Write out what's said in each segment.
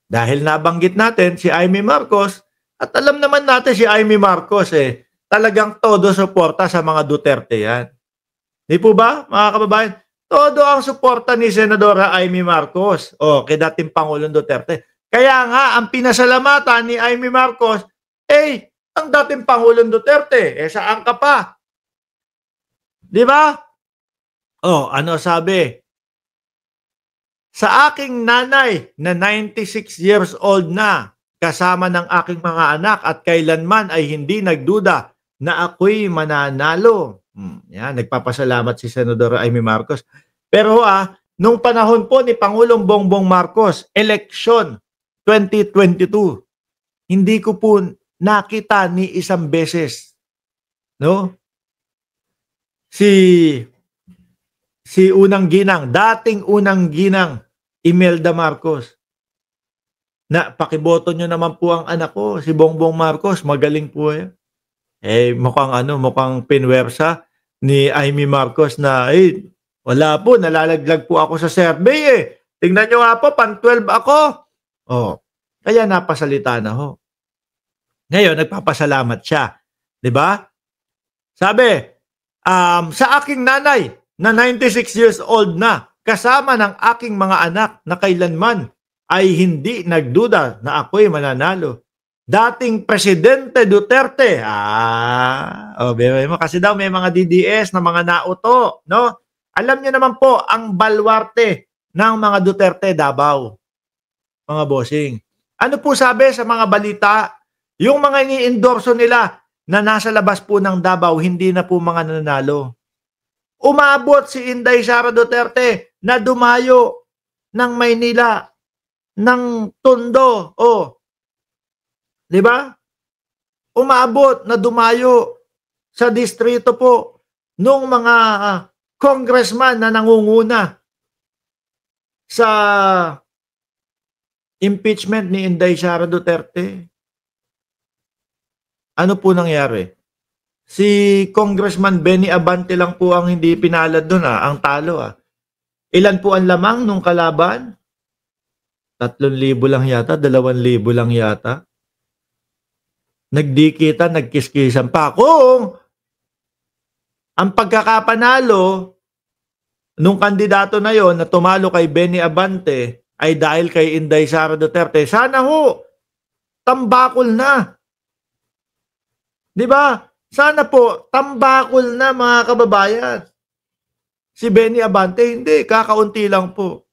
Dahil nabanggit natin si Amy Marcos at alam naman natin si Amy Marcos talagang todo suporta sa mga Duterte yan. Di po ba, mga kababayan? Todo ang suporta ni Senadora Amy Marcos o kay dating Pangulong Duterte. Kaya nga, ang pinasalamatan ni Amy Marcos, ang dating Pangulong Duterte, saan ka pa? Di ba? Ano sabi? Sa aking nanay na 96 years old na, kasama ng aking mga anak at kailanman ay hindi nagduda na ako'y mananalo. Yan, nagpapasalamat si Senadora Amy Marcos. Pero nung panahon po ni Pangulong Bongbong Marcos, election 2022, hindi ko po nakita ni isang beses, no? Si unang ginang, dating unang ginang, Imelda Marcos, na pakiboto nyo naman po ang anak ko, si Bongbong Marcos, magaling po yan. Mukhang pinwersa ni Amy Marcos na, wala po, nalalaglag po ako sa survey Tingnan nyo nga po, pan 12 ako. Kaya napasalita na ho. Ngayon, nagpapasalamat siya. Diba? Sabi, sa aking nanay na 96 years old na, kasama ng aking mga anak na kailanman ay hindi nagduda na ako'y mananalo. Dating Presidente Duterte, kasi daw may mga DDS na mga nauto, no? Alam niyo naman po, ang balwarte ng mga Duterte, Davao, mga bossing. Ano po sabi sa mga balita? Yung mga ini-endorso nila na nasa labas po ng Davao, hindi na po mga nanalo. Umabot si Inday Sara Duterte na dumayo ng Maynila, ng Tondo, di ba? Umabot na dumayo sa distrito po nung mga congressman na nangunguna sa impeachment ni Inday Sara Duterte. Ano po nangyari? Si Congressman Benny Abante lang po ang hindi pinalad doon, ang talo. Ilan po ang lamang nung kalaban? 3,000 lang yata, 2,000 lang yata. Nagdikitan, nagkiskisan pa. Kung ang pagkakapanalo nung kandidato na yon na tumalo kay Benny Abante ay dahil kay Inday Sara Duterte, sana ho, tambakol na. Di ba? Sana po, tambakol na mga kababayan. Si Benny Abante, hindi, kakaunti lang po.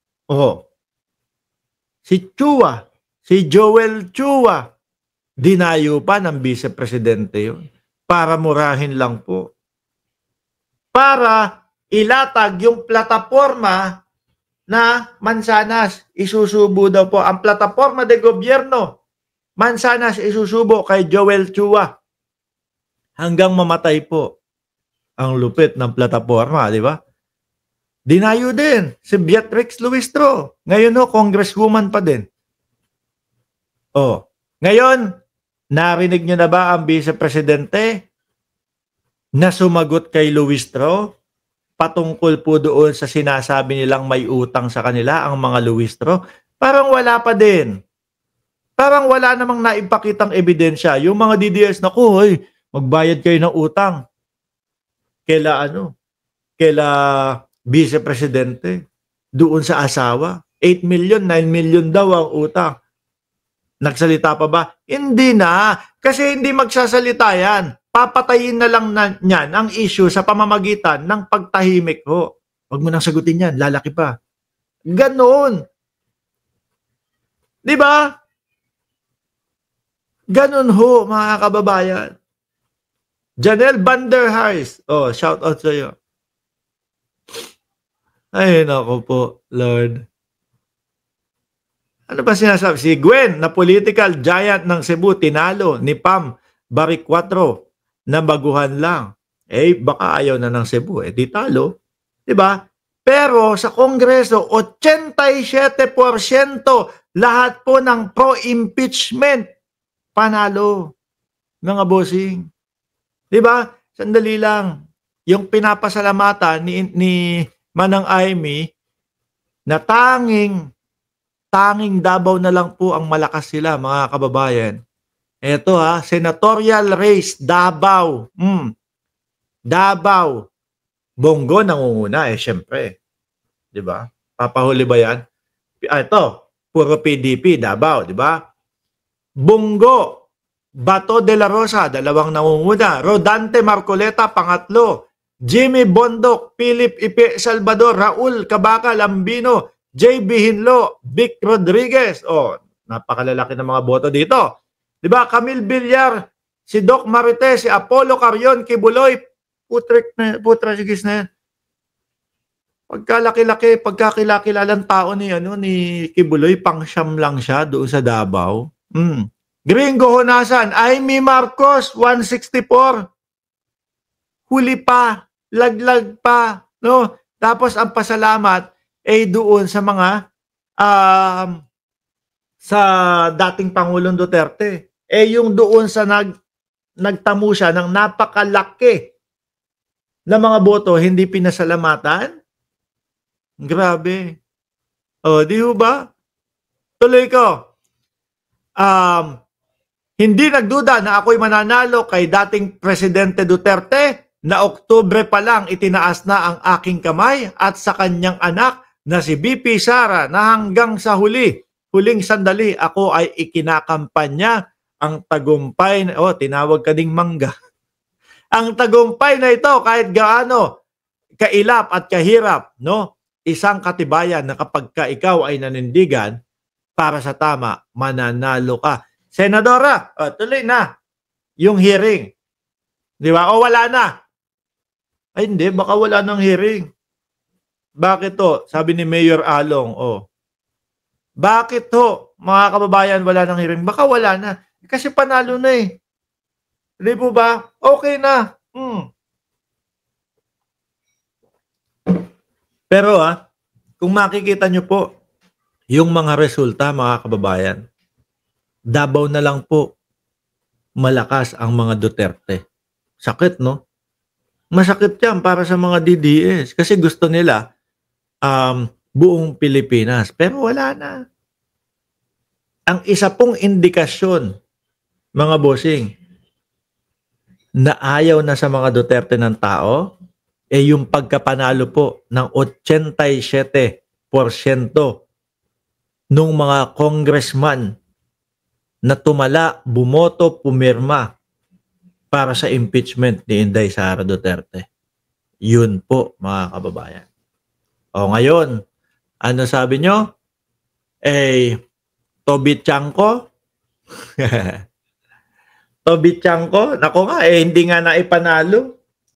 Si Chua, si Joel Chua, dinayo pa ng vice-presidente yun. Para murahin lang po. Para ilatag yung plataforma na Mansanas, isusubo daw po. Ang plataforma de gobyerno, Mansanas, isusubo kay Joel Chua. Hanggang mamatay po ang lupit ng plataforma, di ba? Dinayo din si Beatrix Luistro. Ngayon congresswoman pa din. Ngayon, narinig nyo na ba ang vice-presidente na sumagot kay Luistro patungkol po doon sa sinasabi nilang may utang sa kanila ang mga Luistro? Parang wala pa din. Parang wala namang naipakitang ebidensya. Yung mga DDS na magbayad kayo ng utang. Kaila vice-presidente doon sa asawa. 8 million, 9 million daw ang utang. Nagsalita pa ba? Hindi na. Kasi hindi magsasalita yan. Papatayin na lang niyan ang issue sa pamamagitan ng pagtahimik ho. Huwag mo nang sagutin yan. Lalaki pa. Ganon. Di ba? Ganon ho, mga kababayan. Janelle Vander Harris. Shout out sa iyo. Ay, nako po, Lord. Ano ba sinasabi? Si Gwen, na political giant ng Cebu, tinalo ni Pam Baricquatro na baguhan lang. Baka ayaw na ng Cebu. Di talo. Diba? Pero sa Kongreso, 87% lahat po ng pro-impeachment panalo. Mga bossing. Diba? Sandali lang. Yung pinapasalamatan ni Manang Amy na tanging tanging Davao na lang po ang malakas sila, mga kababayan. Ito senatorial race, Davao. Davao. Bongo nangunguna syempre. 'Di ba? Papahuli ba 'yan? Ito, puro PDP, Davao, 'di ba? Bongo, Bato de la Rosa, dalawang nangunguna. Rodante Marcoleta, pangatlo. Jimmy Bondok, Philip Ipe Salvador, Raul Cabaca Lambino, JB Hinlo, Vic Rodriguez. Napakalalaki ng mga boto dito. 'Di ba? Camille Villar, si Doc Marites, si Apollo Carion, Kibuloy, putragis na yan. Pagkakilakilalang tao ni Kibuloy, pang-siyam lang siya doon sa Davao. Gringo Honasan, Amy Marcos, 164. Huli pa, laglag pa, no? Tapos ang pasalamat ay doon sa mga sa dating Pangulong Duterte. Yung doon sa nagtamo siya ng napakalaki na mga boto, hindi pinasalamatan. Grabe. Di ba? Tuloy ko. Hindi nagduda na ako'y mananalo kay dating Presidente Duterte na Oktubre pa lang itinaas na ang aking kamay at sa kanyang anak na si BP Sara na hanggang sa huling sandali ako ay ikinakampanya ang tagumpay na, tinawag ka ding mangga. Ang tagumpay na ito kahit gaano kailap at kahirap, no? Isang katibayan na kapag ka ikaw ay nanindigan para sa tama, mananalo ka. Senadora, tuloy na yung hearing. Di ba? O wala na. Ay hindi, baka wala ng hearing. Bakit to? Sabi ni Mayor Along, bakit to? Mga kababayan, wala ng hearing. Baka wala na. Kasi panalo na eh. Hindi po ba? Okay na. Pero kung makikita nyo po, yung mga resulta, mga kababayan, Davao na lang po malakas ang mga Duterte. Sakit, no? Masakit yan para sa mga DDS kasi gusto nila buong Pilipinas. Pero wala na. Ang isa pong indikasyon, mga bossing, na ayaw na sa mga Duterte ng tao, yung pagkapanalo po ng 87% nung mga congressman na tumala, bumoto, pumirma para sa impeachment ni Inday Sara Duterte. Yun po, mga kababayan. Ngayon, ano sabi nyo? Toby Chanko? Toby Chanko? Nako nga, hindi nga naipanalo.